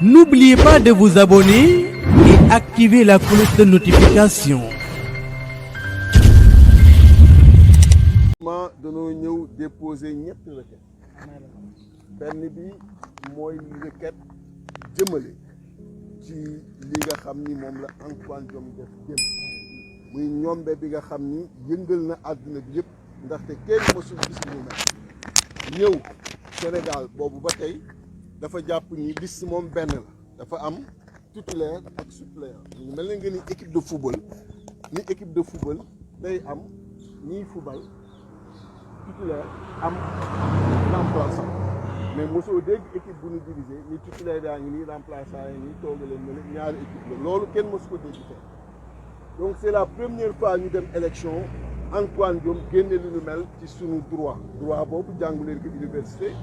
N'oubliez pas de vous abonner et activer la cloche de notification. Dañoo ñëw déposer ñetti requête benn bi mooy requête jëmale ci li nga xam ni moom la Antoine Diome def démb muy ñombe bi nga xam ni yëngal na àdduna bi yëpp ndaxte kenn mësul gis lu mel ñëw Sénégal boobu ba tey dafa jàpp ni liste moom benn la dafa am titulaire ak suppléant ñu mel na nga ni équipe de football day am ñiy football titulaire am remplaçant mais mosoo dégg équipe bu ñu divisé ni titulaire yaa ngi nii remplaçant yi nii toogaleen na la ñaari équipe la loolu kenn mosu ko dégg tey donc c'est la première fois ñu dem élection Antoine Diome génne lu ñu mel ci sunu droit boobu jàngu leen ko université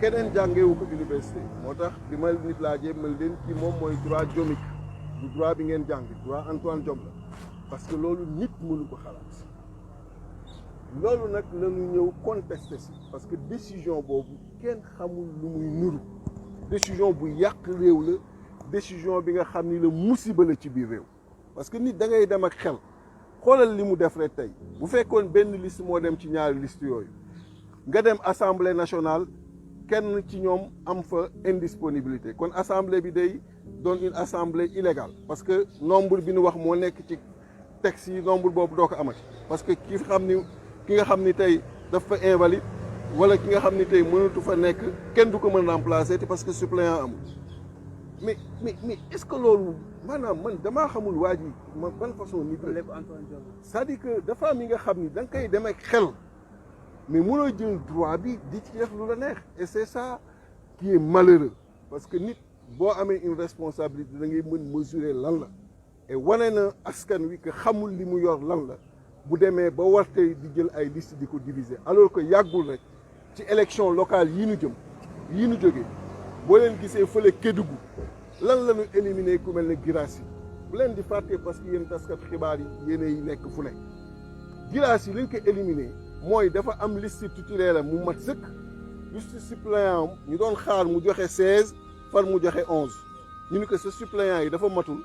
keneen jàngeewu ko université moo tax bi ma nit laajee ma leen ci moom mooy droit diomique du droit bi ngeen jàng droit Antoine Diome la parce que loolu nit mënu ko xalaat loolu nag la ñu ñëw contesté si parce que décision boobu kenn xamul lu muy nuru décision bu yàq réew la décision bi nga xam ni la musiba la ci biir réew parce que nit da ngay dem ak xel xoolal li mu def rek tey bu fekkoon benn liste moo dem ci ñaari liste yooyu nga dem assemblée nationale kenn ci ñoom am fa indisponibilité kon assemblée bi day doon une assemblée illégale parce que nombre bi ñu wax moo nekk ci texte yi nombre boobu doo ko amati parce que ki nga xam ni tey daf fa invalide wala ki nga xam ni tey mënatu fa nekk kenn du ko mën remplacer te parce que suppléant amul mais est-ce que loolu maanaam man damaa xamul waa ji man ban façon nit la c'est-à-dire que dafa am yi nga xam ni da nga koy dem ak xel mais mënoo jël droit bi di ci def lu la neex et c'est ça qui est malheureux parce que nit boo amee une responsabilité da ngay mën mesurer lan la et wane na askan wi que xamul li mu yor lan la bu demee ba war tey di jël ay liste di ko diviser alors que yàggul rek ci élection locale yii nu jógee boo leen gisee fële Kédougou lan la ñu éliminer ku mel ne Guirassy bu leen di fàtte parce que yéen taskat xibaar yi yéenay nekk fu ne Guirassy li ñu ko éliminer mooy dafa am liste titulaire mu mat sëkk liste suppléant ñu doon xaar mu joxe 16 far mu joxe 11 ñu ni ko sa suppléant yi dafa matul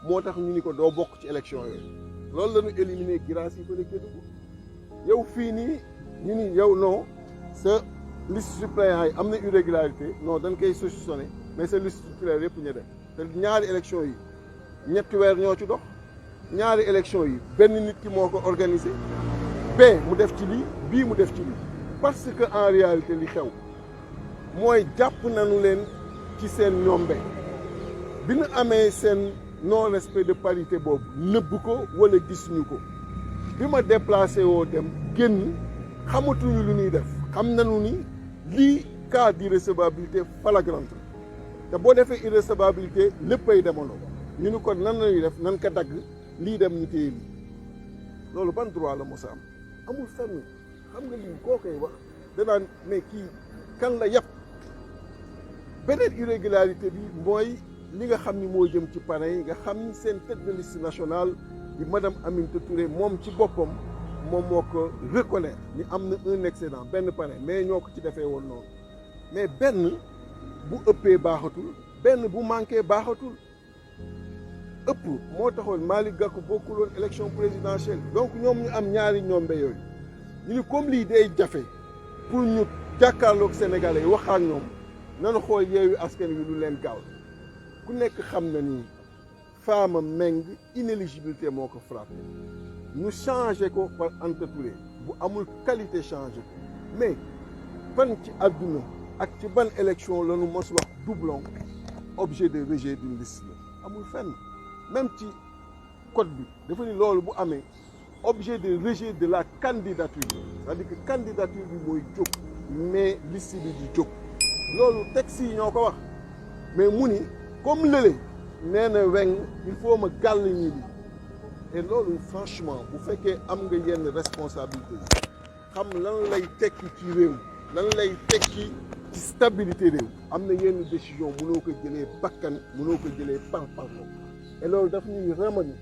moo tax ñu ni ko doo bokk ci élection yooyu loolu la ñu éliminé Guirassy yi fële Kédougou yow fii nii ñu ni yow non sa liste suppléant yi am na irrégularité non dañ koy saucissonné mais sa liste titulaire yëpp ñu dem te ñaari élection yi ñetti weer ñoo ci dox ñaari élection yi benn nit ki moo ko organisé bee mu def ci lii bii mu def ci lii parce que en réalité li xew mooy jàpp nañu leen ci seen ñombe bi ñu amee seen non respect de parité boobu nëbb ko wala gisuñu ko bi ma déplacé woo dem génn xamatuñu lu ñuy def xam nañu ni lii cas d'irrecevabilité flagrante te boo defee irrecevabilité léppay demandoo ñu ni kon nan lañuy def nan ko dagg lii dem ñu téye lii loolu ban droit la mos a am amul fenn xam nga lii koo koy wax danaan mais kii kan la yàpp beneen irrégularité bi mooy li nga xam ni moo jëm ci parrain yi nga xam ni seen tête de liste nationale di madame Aminata Touré moom ci boppam moom moo ko reconnaître ni am na un excédent benn parrain mais ñoo ko ci defee woon noonu mais benn bu ëppee baaxatul benn bu manqué baaxatul ëpp moo taxoon Malick Gakou bokkul woon élection présidentielle donc ñoom ñu am ñaari ñombe yooyu ñu ni comme lii day jafe pour ñu jàkkaarloog Sénégalais yi wax ak ñoom nanu xool Yewwi Askan Wi lu leen gaaw ku nekk xam na ni Fama Meng inéligibilité moo ko frappé ñu changé ko par Anta Touré bu amul qualité changé ko mais fan ci àdduna ak ci ban élection la ñu mos wax doublon objet de rejet d'une liste la amul fenn même ci code bi dafa ni loolu bu amee objet de rejet de la candidature c'est-à-dire que candidature bi mooy jóg mais liste bi di jóg loolu texte yi ñoo ko wax mais mu ni comme lële nee na weng il faut ma gàll ñi li et loolu franchement bu fekkee am nga yenn responsabilité xam lan lay tekki ci réew lan lay tekki ci stabilité réew am na yenn décision mënoo ko jëlee bakkan mënoo ko jëlee par et loolu daf ñuy ramani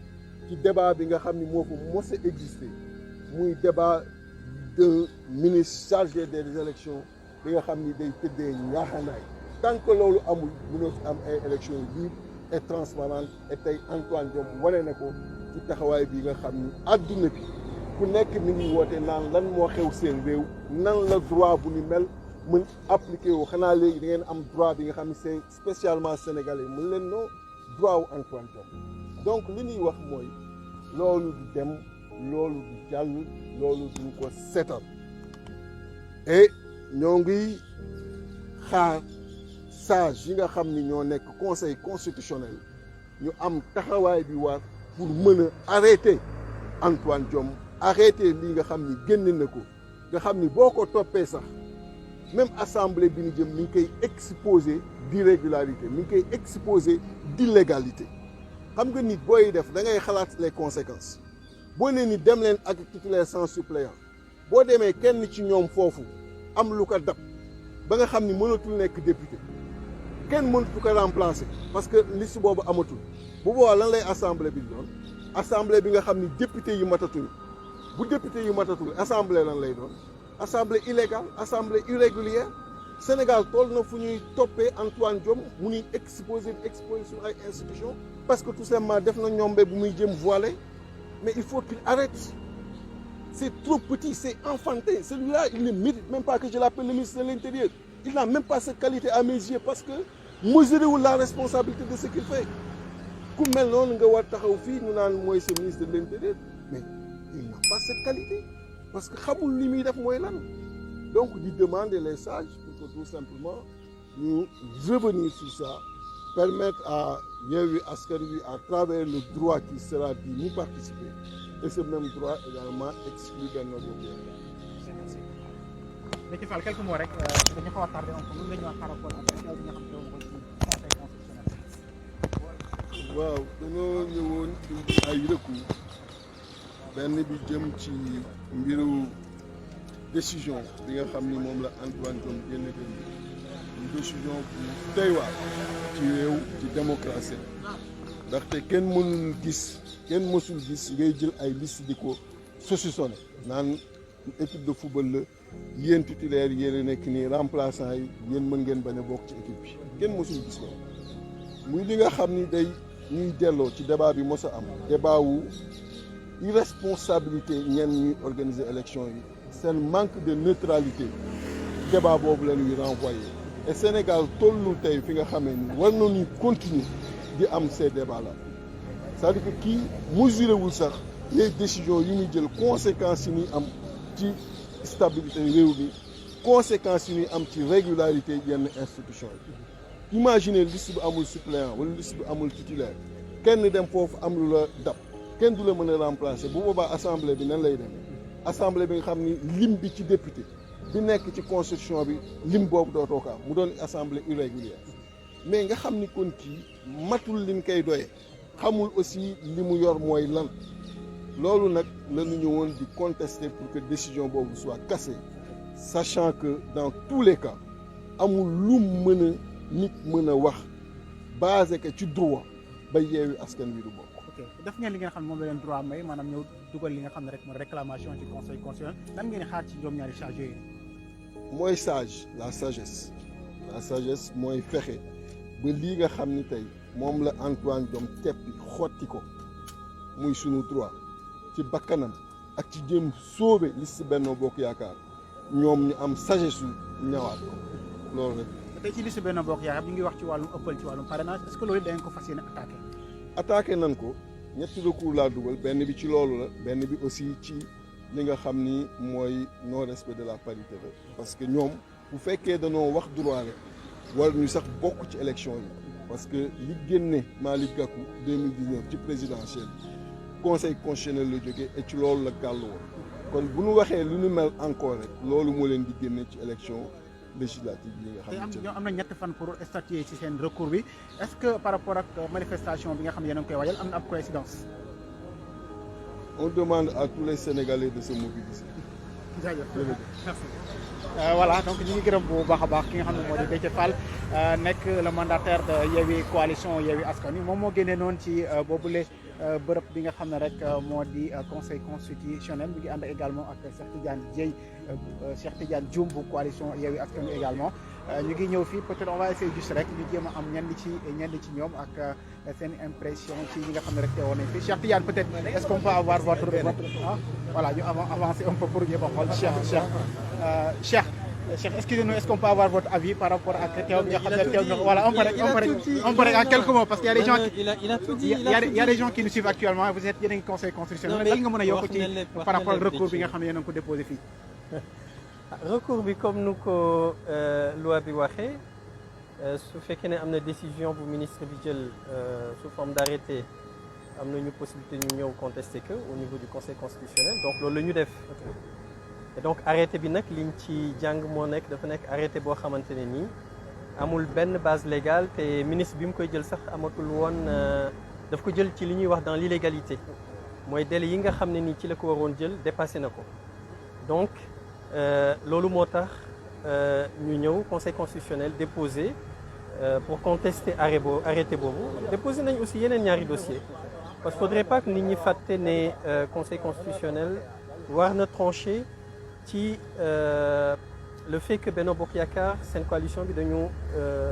ci débat bi nga xam ni moo ko mos a existé muy débat de ministre chargé des élections bi nga xam ni day tëddee ñaaxanaay tant que loolu amul mënoo fi am ay élections libres et transparentes et tey Antoine Diome wane na ko ci taxawaay bi nga xam ni àdduna bi ku nekk mi ngi woote naan lan moo xew seen réew nan la droit bu ni mel mën appliqué wu xanaa léegi da ngeen am droit bi nga xam ne c'est spécialement sénégalais mën leen noo droit wu Antoine Diome donc li ñuy wax mooy loolu du dem loolu du jàll loolu duñ ko seetal et ñoo ngi xaar sage yi nga xam ni ñoo nekk conseil constitutionnel ñu am taxawaay bi war pour mën a arrêter Antoine Diome arrêter lii nga xam ni génn na ko nga xam ni boo ko toppee sax même assemblée bi ñu jëm mi ngi koy exposé d'irrégularité mi ngi koy exposé d'illégalité xam nga nit booy def da ngay xalaat les conséquences boo nee ni dem leen ak titulaire sans suppléant boo demee kenn ci ñoom foofu am lu ko dab ba nga xam ni mënatul nekk député kenn mënatu ko remplacer parce que liste boobu amatul bu boobaa lan lay assemblée bi doon assemblée bi nga xam ni député yi matatul bu député yi matatul assemblée lan lay doon assemblée illégale assemblée irrégulière Sénégal toll na fu ñuy toppee Antoine Diome mu ñuy exposer sur ay institutions parce que tout simplement def na ñombe bu muy jëm voilé mais il faut qu'il arrête c'est trop petit c'est enfantin celui-là il ne mérite même pas que je l'appelle le ministre de l'Intérieur il n'a même pas cette qualité à mes yeux parce que mesurewul la responsabilité de ce qu'il fait ku mel noonu nga war taxaw fii ñu naan mooy ce ministre de l'Intérieur mais il n'a pas cette qualité parce que xamul li muy def mooy lan donc di demander les sages pour que tout simplement ñu revenir sur ça permettre à Yewwi Askan Wi à travers le droit qui sera dit ñu participer et ce même droit également exclu Benno Bokk Yaakaar. Déthié Fall quelques mots rek dañu xaw a tardé un peu mën nga ñëwaat par rapport ak bi nga xam ne moom mooy conseil constitutionnel. waaw dañoo ñëwoon indi ay recours benn bi jëm ci mbiru décision bi nga xam ni moom la Antoine Diome génne une décision bu doy waar ci réew ci démocratie ndaxte kenn mënul gis kenn mësul gis ngay jël ay liste di ko saucissonné naan équipe de football la yéen titulaire yéen a nekk nii remplaçant yi yéen mën ngeen bañ a bokk ci équipe bi kenn mësul gis loolu muy li nga xam ni day ñuy delloo ci débat bi mos a am débat wu irresponsabilité ñenn ñuy organiser élection yi seen manque de neutralité débat boobu la ñuy renvoyer et Sénégal tollu tey fi nga xamee ni war nañu continuer di am ces débats là c'est-à-dire que kii mesuré wul sax les décisions yu ñuy jël conséquences yi ñuy am ci stabilité réew mi conséquences yi ñuy am ci régularité yenn institution yi imaginez liste bu amul suppléant wala liste bu amul titulaire kenn dem foofu am lu la dab kenn du la mën a remplacer bu boobaa assemblée bi nan lay demee assemblée bi nga xam ni lim bi ci député bi nekk ci constitution bi lim boobu dootoo ko am mu doon assemblée irrégulière mais nga xam ni kon kii matul lim koy doyee xamul aussi li mu yor mooy lan loolu nag la ñu ñëwoon di contester pour que décision boobu soit cassée sachant que dans tous les cas amul lu mën a nit mën a wax basé que ci droit ba Yewwi Askan Wi du bokk. ok def ngeen li ngeen xam ne moom la leen droit may maanaam ñëw dugal li nga xam ne rek mooy réclamation ci conseil constitutionnel lan ngeen xaar ci ñoom ñaari charge yooyu. mooy sage la sagesse mooy fexe ba lii nga xam ni tey moom la Antoine Diome teppi xotti ko muy sunu droit ci bakkanam ak ci jëm sauver liste Benno Bokk Yaakaar ñoom ñu am sagesse su ñawaat ko loolu rek. tey ci liste Benno Bokk Yaakaar ñu ngi wax ci wàllum ëppal ci wàllum parrainage est-ce que loolu da ngeen ko fas yéene attaqué nan ko ñetti recours laa dugal benn bi ci loolu la benn bi aussi ci li nga xam ni mooy non respect de la parité la parce que ñoom bu fekkee dañoo wax droit rek war ñu sax bokk ci élection yi parce que li génne Malick Gakou 2019 ci présidentielle conseil constitutionnel la jógee et ci loolu la gàll woon kon bu ñu waxee lu ñu mel encore rek loolu moo leen di génne ci élection législative yi nga xam ne ñoom am na ñetti fan pour statuer ci seen recours bi est-ce que par rapport ak manifestation bi nga xam ne yéen a ngi koy waajal am na ab coïncidence. On demande à tous les Sénégalais de se mobiliser. jaajëf merci. Voilà donc ñu ngi gërëm bu baax a baax ki nga xam ne moo di Déthié Fall nekk le mandataire de Yewwi coalition Yewwi Askan Wi moom moo génnee noonu ci boobule bërëb bi nga xam ne rek moo di conseil constitutionnel mi ngi ànd également ak Cheikh Tidiane Dièye Cheikh Tidiane Dioum bu coalition Yewwi Askan Wi également ñu ngi ñëw fii peut-être on va essayer juste rek ñu jéem a am ñenn ci ñoom ak seen impression ci ñi nga xam ne rek teewoon nañ fi Cheikh Tidiane peut-être est-ce qu'on peut avoir votre voilà ñu avancer un peu pour jéem a xool Cheikh excusez-nous, est-ce qu'on peut avoir votre avis par rapport à voilà, on peut en quelques mots parce qu'il y a des gens il y a des gens qui nous suivent actuellement. Vous êtes yéen a ngi conseil constitutionnel lan nga mën a yokk ci par rapport ak recours bi nga xam ne yéen a ngi ko déposé fii. recours bi comme nu ko loi bi waxee su fekkee ne am na décision bu ministre bi jël sous forme d'arrêté am nañu possibilité ñu ñëw contester que au niveau du conseil constitutionnel donc loolu la ñu def. Et donc arrêté bi nag liñ ci jàng moo nekk dafa nekk arrêté boo xamante ne nii amul benn base légale te ministre bi mu koy jël sax amatul woon daf ko jël ci li ñuy wax dans l'illégalité mooy délai yi nga xam ne nii ci la ko waroon jël dépassé na ko donc loolu moo tax ñu ñëw conseil constitutionnel déposé pour contester arrêté boobu déposé nañ aussi yeneen ñaari dossier parce que faudrait pas que nit ñi fàtte ne conseil constitutionnel war na trancher ci le fait que Benno Bokk Yaakaar seen coalition bi dañu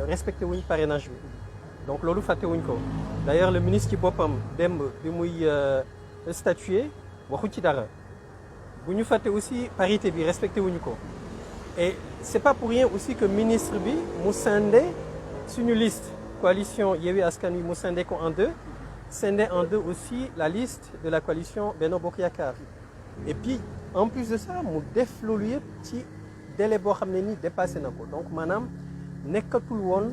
respecté wuñ parrainage bi donc loolu fàtte wuñ ko d'ailleurs le ministre ci boppam démb bi muy statuer waxu ci dara bu ñu fàtte aussi parité bi respecté wuñu ko et c'est pas pour rien aussi que ministre bi mu scindé suñu liste coalition Yewwi Askan Wi mu scindé ko en deux scindé en deux aussi la liste de la coalition Benno Bokk Yaakaar et puis en plus de ça mu def loolu yëpp ci délai boo xam ne ni dépassé na ko donc maanaam nekkatul woon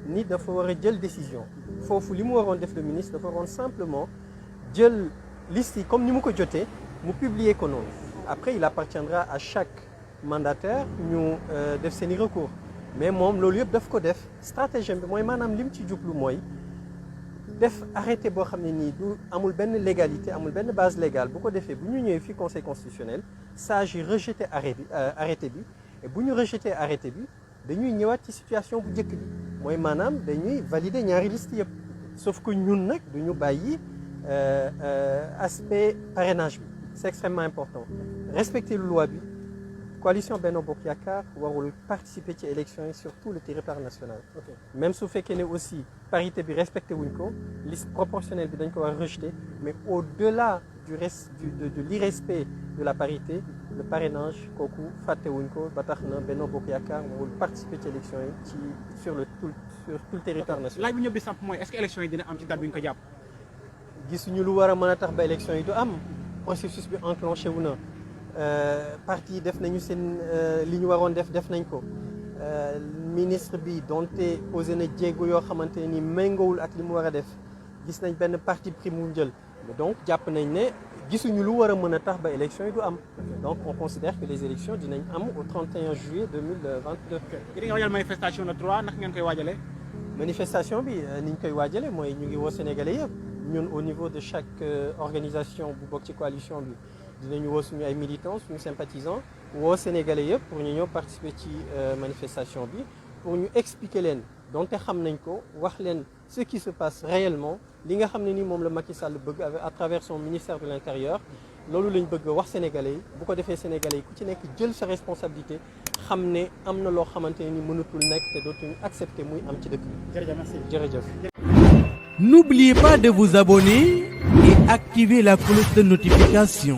ni dafa war a jël décision foofu li mu waroon def le ministre dafa waroon simplement jël liste yi comme ni mu ko jotee mu publier ko noonu après il appartiendra à chaque mandataire ñu def seeni recours mais moom loolu yëpp daf ko def stratégie bi mooy maanaam li mu ci jublu mooy def arrêté boo xam ne nii du amul benn légalité amul benn base légale bu ko defee bu ñu ñëwee fii conseil constitutionnel sage yi rejeté arrêté bi et bu ñu rejeté arrêté bi dañuy ñëwaat ci situation bu njëkk bi mooy maanaam dañuy valider ñaari liste yëpp sauf que ñun nag du ñu bàyyi aspect parrainage bi c'est extrêmement important respecter loi bi coalition Benno Bokk Yaakaar warul participer ci élection yi sur tout le territoire national même su fekkee ne aussi parité bi respecté wuñ ko liste proportionnelle bi dañ ko war rejeter mais au-delà de l'irrespect de la parité le parrainage kooku fàtte wuñ ko ba tax na Benno Bokk Yaakaar warul participer ci élection yi ci sur tout le territoire national. laaj bi ñëpp di samp mooy est-ce que élection yi dina am ci date bi ñu ko jàpp. gisuñu lu war a mën a tax ba élection yi du am processus bi enclenché wu na. parti def nañu seen li ñu waroon def nañ ko ministre bi donte posé na jéego yoo xamante ni méngoowul ak li mu war a def gis nañ benn parti pris mu jël donc jàpp nañ ne gisuñu lu war a mën a tax ba élection yi du am donc on considère que les élections dinañ am au 31 juillet 2022. yéen nga waajal manifestation le 3 naka ngeen koy waajalee. manifestation bi ni ñu koy waajalee mooy ñu ngi woo Sénégalais yëpp ñun au niveau de chaque organisation bu bokk ci coalition bi. dinañu woo suñu ay militants suñu sympathisants woo Sénégalais yëpp pour ñu ñëw participer ci manifestation bi pour ñu expliquer leen donte xam nañ ko wax leen ce qui se passe réellement li nga xam ne ni moom la Macky Sall bëgg à travers son ministère de l'Intérieur loolu lañ bëgg wax Sénégalais yi bu ko defee Sénégalais yi ku ci nekk jël sa responsabilité xam ne am na loo xamante ne ni mënatul nekk te dootuñu accepter muy am ci dëkk bi. jërëjëf merci jërëjëf. N'oubliez pas de vous abonner et activer la cloche de notification.